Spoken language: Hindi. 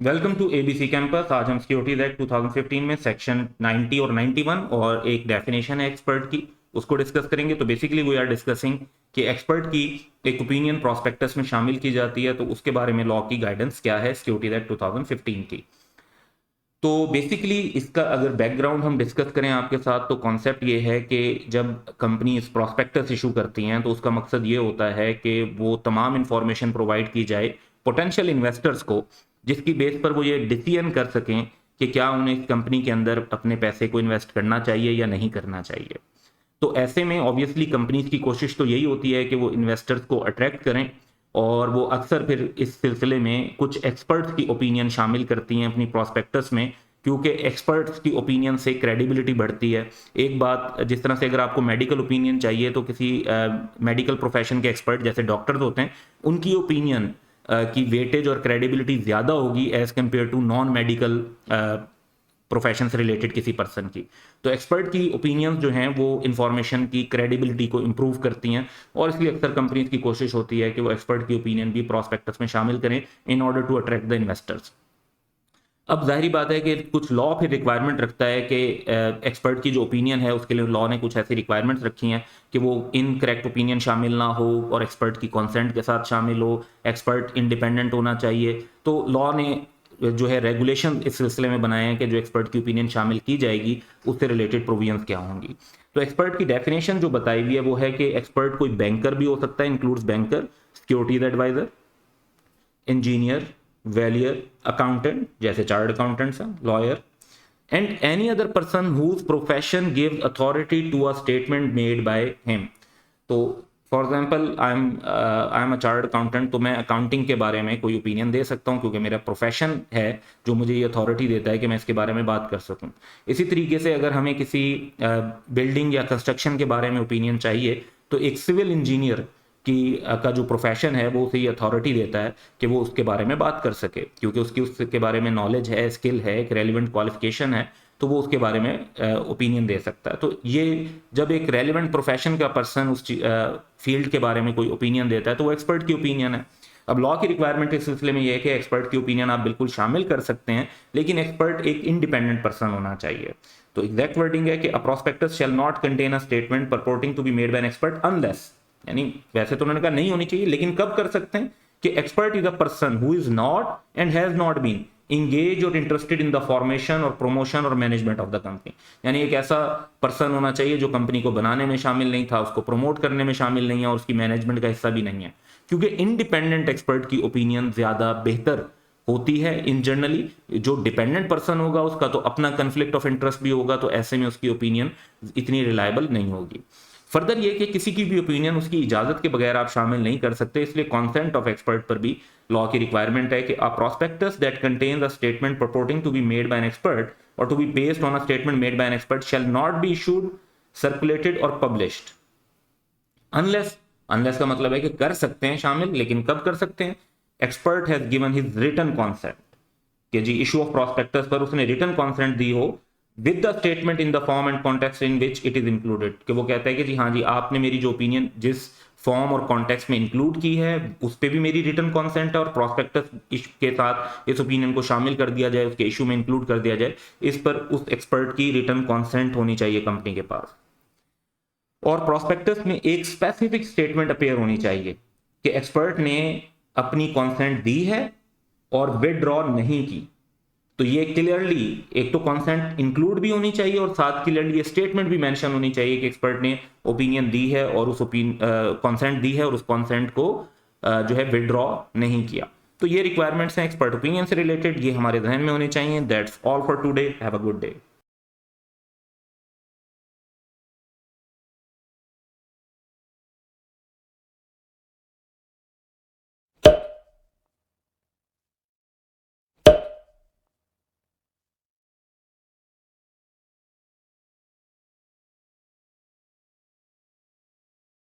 Welcome to ABC campus. आज हम सिक्योरिटीज एक्ट 2015 में सेक्शन 90 और 91 और एक डेफिनेशन है एक्सपर्ट की, उसको डिस्कस करेंगे। तो बेसिकली वी आर डिस्कसिंग कि एक्सपर्ट की एक ओपिनियन प्रोस्पेक्टस में शामिल की जाती है, तो उसके बारे में लॉ की गाइडेंस क्या है सिक्योरिटीज एक्ट 2015 की। तो बेसिकली इसका अगर बैकग्राउंड हम डिस्कस करें आपके साथ, तो कॉन्सेप्ट ये है कि जब कंपनी इस प्रोस्पेक्टस इशू करती हैं तो उसका मकसद ये होता है कि वो तमाम इंफॉर्मेशन प्रोवाइड की जाए पोटेंशियल इन्वेस्टर्स को, जिसकी बेस पर वो ये डिसीजन कर सकें कि क्या उन्हें इस कंपनी के अंदर अपने पैसे को इन्वेस्ट करना चाहिए या नहीं करना चाहिए। तो ऐसे में ऑब्वियसली कंपनीज की कोशिश तो यही होती है कि वो इन्वेस्टर्स को अट्रैक्ट करें, और वो अक्सर फिर इस सिलसिले में कुछ एक्सपर्ट्स की ओपिनियन शामिल करती हैं अपनी प्रॉस्पेक्टस में, क्योंकि एक्सपर्ट्स की ओपिनियन से क्रेडिबिलिटी बढ़ती है। एक बात, जिस तरह से अगर आपको मेडिकल ओपिनियन चाहिए तो किसी मेडिकल प्रोफेशन के एक्सपर्ट जैसे डॉक्टर्स होते हैं, उनकी ओपिनियन की वेटेज और क्रेडिबिलिटी ज़्यादा होगी as compare to non medical profession से रिलेटेड किसी पर्सन की। तो एक्सपर्ट की ओपिनियंस जो हैं वो इंफॉर्मेशन की क्रेडिबिलिटी को इम्प्रूव करती हैं, और इसलिए अक्सर कंपनीज की कोशिश होती है कि वो एक्सपर्ट की ओपिनियन भी प्रॉस्पेक्टस में शामिल करें in order to attract the investors. अब जाहिर बात है कि कुछ लॉ फिर रिक्वायरमेंट रखता है कि एक्सपर्ट की जो ओपिनियन है उसके लिए लॉ ने कुछ ऐसी रिक्वायरमेंट्स रखी हैं कि वो इनकरेक्ट ओपिनियन शामिल ना हो और एक्सपर्ट की कंसेंट के साथ शामिल हो, एक्सपर्ट इंडिपेंडेंट होना चाहिए। तो लॉ ने जो है रेगुलेशन इस सिलसिले में बनाए हैं कि जो एक्सपर्ट की ओपिनियन शामिल की जाएगी उससे रिलेटेड प्रोविजंस क्या होंगी। तो एक्सपर्ट की डेफिनेशन जो बताई हुई है वो है कि एक्सपर्ट कोई बैंकर भी हो सकता है, includes banker, securities adviser, engineer, valuer, accountant जैसे चार्टर्ड अकाउंटेंट्स हैं, lawyer, and any other person whose profession gives authority to a statement made by him. तो for example I am a chartered accountant, तो मैं अकाउंटिंग के बारे में कोई ओपिनियन दे सकता हूँ क्योंकि मेरा प्रोफेशन है जो मुझे ये अथॉरिटी देता है कि मैं इसके बारे में बात कर सकूँ। इसी तरीके से अगर हमें किसी बिल्डिंग या कंस्ट्रक्शन के बारे में ओपिनियन चाहिए, तो एक सिविल इंजीनियर का जो प्रोफेशन है वो उसे ये अथॉरिटी देता है कि वो उसके बारे में बात कर सके, क्योंकि उसकी उसके बारे में नॉलेज है, स्किल है, एक रेलिवेंट क्वालिफिकेशन है, तो वो उसके बारे में ओपिनियन दे सकता है। तो ये जब एक रेलिवेंट प्रोफेशन का पर्सन उस फील्ड के बारे में कोई ओपिनियन देता है तो वो एक्सपर्ट की ओपिनियन है। अब लॉ की रिक्वायरमेंट इस सिलसिले में ये है कि एक्सपर्ट की ओपिनियन आप बिल्कुल शामिल कर सकते हैं, लेकिन एक्सपर्ट एक इंडिपेंडेंट पर्सन होना चाहिए। तो एग्जैक्ट वर्डिंग है कि a prospectus shall not contain a statement purporting to be made by an expert unless, यानी वैसे तो उन्होंने कहा नहीं होनी चाहिए, लेकिन कब कर सकते हैं कि expert is a person who is not and has not been engage और इंटरेस्टेड इन द फॉर्मेशन और प्रोमोशन और मैनेजमेंट ऑफ द कंपनी। यानी एक ऐसा पर्सन होना चाहिए जो कंपनी को बनाने में शामिल नहीं था, उसको प्रमोट करने में शामिल नहीं है और उसकी मैनेजमेंट का हिस्सा भी नहीं है, क्योंकि इंडिपेंडेंट एक्सपर्ट की ओपिनियन ज्यादा बेहतर होती है। इन जनरली जो डिपेंडेंट पर्सन होगा उसका तो अपना कंफ्लिक्ट ऑफ इंटरेस्ट भी होगा, तो ऐसे में उसकी ओपिनियन इतनी रिलायबल नहीं होगी। फर्दर ये कि किसी की भी ओपिनियन उसकी इजाजत के बगैर आप शामिल नहीं कर सकते, इसलिए कॉन्सेंट ऑफ एक्सपर्ट पर भी लॉ की रिक्वायरमेंट है कि a prospectus that contains a statement purporting to be made by an expert or to be based on a statement made by an expert shall not be issued, circulated or published unless, unless का मतलब है कि कर सकते हैं शामिल, लेकिन कब कर सकते हैं, expert has given his written consent, कि जी इशू ऑफ प्रोस्पेक्टस पर उसने रिटन कॉन्सेंट दी हो with the statement in the form and context in which it is included, कि वो कहता है कि जी हाँ जी आपने मेरी जो ओपिनियन जिस फॉर्म और कॉन्टेक्स्ट में इंक्लूड की है उस पर भी मेरी रिटन कॉन्सेंट है, और प्रोस्पेक्टस के साथ इस ओपिनियन को शामिल कर दिया जाए, उसके इशू में इंक्लूड कर दिया जाए, इस पर उस एक्सपर्ट की रिटन कॉन्सेंट होनी चाहिए कंपनी के पास। और प्रोस्पेक्टस में एक स्पेसिफिक स्टेटमेंट अपेयर होनी चाहिए कि एक्सपर्ट ने अपनी कॉन्सेंट दी है और विदड्रॉ नहीं की। तो ये क्लियरली एक तो कॉन्सेंट इंक्लूड भी होनी चाहिए और साथ क्लियरली ये स्टेटमेंट भी मेंशन होनी चाहिए कि एक्सपर्ट ने ओपिनियन दी है और उस कॉन्सेंट दी है और उस कॉन्सेंट को जो है विदड्रॉ नहीं किया। तो ये रिक्वायरमेंट्स हैं एक्सपर्ट ओपिनियन से रिलेटेड, ये हमारे जहन में होनी चाहिए। That's all for today, have a good day.